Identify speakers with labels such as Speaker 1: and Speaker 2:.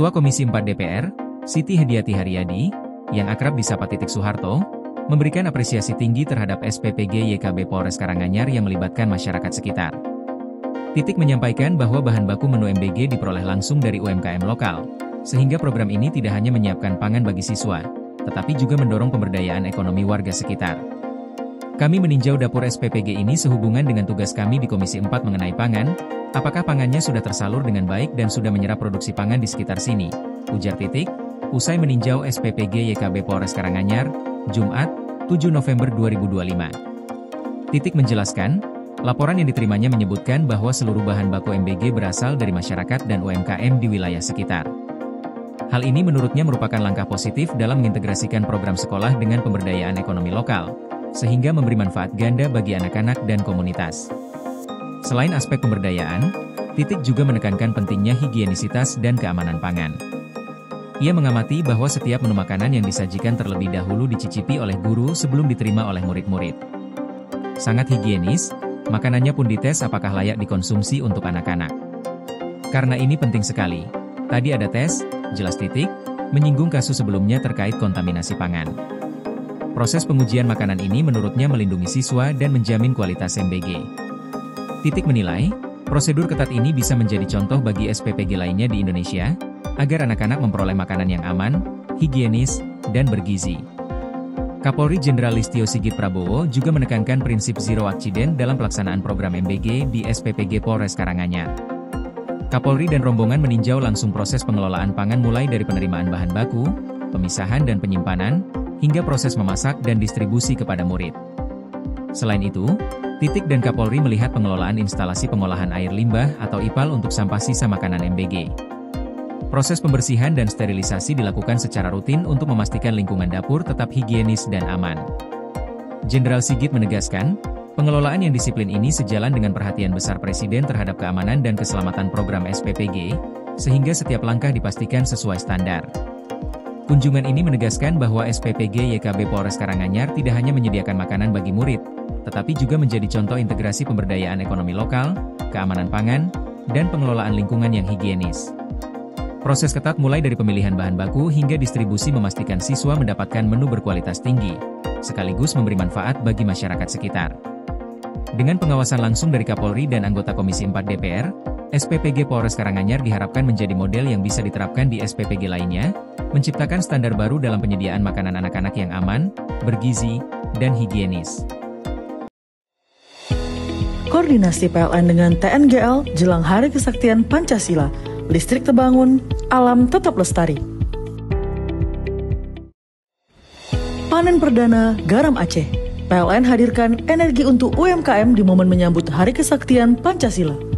Speaker 1: Ketua Komisi 4 DPR, Siti Hediati Haryadi, yang akrab disapa Titik Soeharto, memberikan apresiasi tinggi terhadap SPPG YKB Polres Karanganyar yang melibatkan masyarakat sekitar. Titik menyampaikan bahwa bahan baku menu MBG diperoleh langsung dari UMKM lokal, sehingga program ini tidak hanya menyiapkan pangan bagi siswa, tetapi juga mendorong pemberdayaan ekonomi warga sekitar. Kami meninjau dapur SPPG ini sehubungan dengan tugas kami di Komisi 4 mengenai pangan, apakah pangannya sudah tersalur dengan baik dan sudah menyerap produksi pangan di sekitar sini, ujar Titik, usai meninjau SPPG YKB Polres Karanganyar, Jumat, 7 November 2025. Titik menjelaskan, laporan yang diterimanya menyebutkan bahwa seluruh bahan baku MBG berasal dari masyarakat dan UMKM di wilayah sekitar. Hal ini menurutnya merupakan langkah positif dalam mengintegrasikan program sekolah dengan pemberdayaan ekonomi lokal, sehingga memberi manfaat ganda bagi anak-anak dan komunitas. Selain aspek pemberdayaan, Titik juga menekankan pentingnya higienisitas dan keamanan pangan. Ia mengamati bahwa setiap menu makanan yang disajikan terlebih dahulu dicicipi oleh guru sebelum diterima oleh murid-murid. Sangat higienis, makanannya pun dites apakah layak dikonsumsi untuk anak-anak. Karena ini penting sekali. Tadi ada tes, jelas Titik, menyinggung kasus sebelumnya terkait kontaminasi pangan. Proses pengujian makanan ini menurutnya melindungi siswa dan menjamin kualitas MBG. Titik menilai, prosedur ketat ini bisa menjadi contoh bagi SPPG lainnya di Indonesia, agar anak-anak memperoleh makanan yang aman, higienis, dan bergizi. Kapolri Jenderal Listio Sigit Prabowo juga menekankan prinsip zero accident dalam pelaksanaan program MBG di SPPG Polres Karanganyar. Kapolri dan rombongan meninjau langsung proses pengelolaan pangan mulai dari penerimaan bahan baku, pemisahan dan penyimpanan, hingga proses memasak dan distribusi kepada murid. Selain itu, Titik dan Kapolri melihat pengelolaan instalasi pengolahan air limbah atau IPAL untuk sampah sisa makanan MBG. Proses pembersihan dan sterilisasi dilakukan secara rutin untuk memastikan lingkungan dapur tetap higienis dan aman. Jenderal Sigit menegaskan, pengelolaan yang disiplin ini sejalan dengan perhatian besar Presiden terhadap keamanan dan keselamatan program SPPG, sehingga setiap langkah dipastikan sesuai standar. Kunjungan ini menegaskan bahwa SPPG YKB Polres Karanganyar tidak hanya menyediakan makanan bagi murid, tetapi juga menjadi contoh integrasi pemberdayaan ekonomi lokal, keamanan pangan, dan pengelolaan lingkungan yang higienis. Proses ketat mulai dari pemilihan bahan baku hingga distribusi memastikan siswa mendapatkan menu berkualitas tinggi, sekaligus memberi manfaat bagi masyarakat sekitar. Dengan pengawasan langsung dari Kapolri dan anggota Komisi 4 DPR, SPPG Polres Karanganyar diharapkan menjadi model yang bisa diterapkan di SPPG lainnya, menciptakan standar baru dalam penyediaan makanan anak-anak yang aman, bergizi, dan higienis.
Speaker 2: Koordinasi PLN dengan TNGL jelang Hari Kesaktian Pancasila, listrik terbangun, alam tetap lestari. Panen perdana garam Aceh. PLN hadirkan energi untuk UMKM di momen menyambut Hari Kesaktian Pancasila.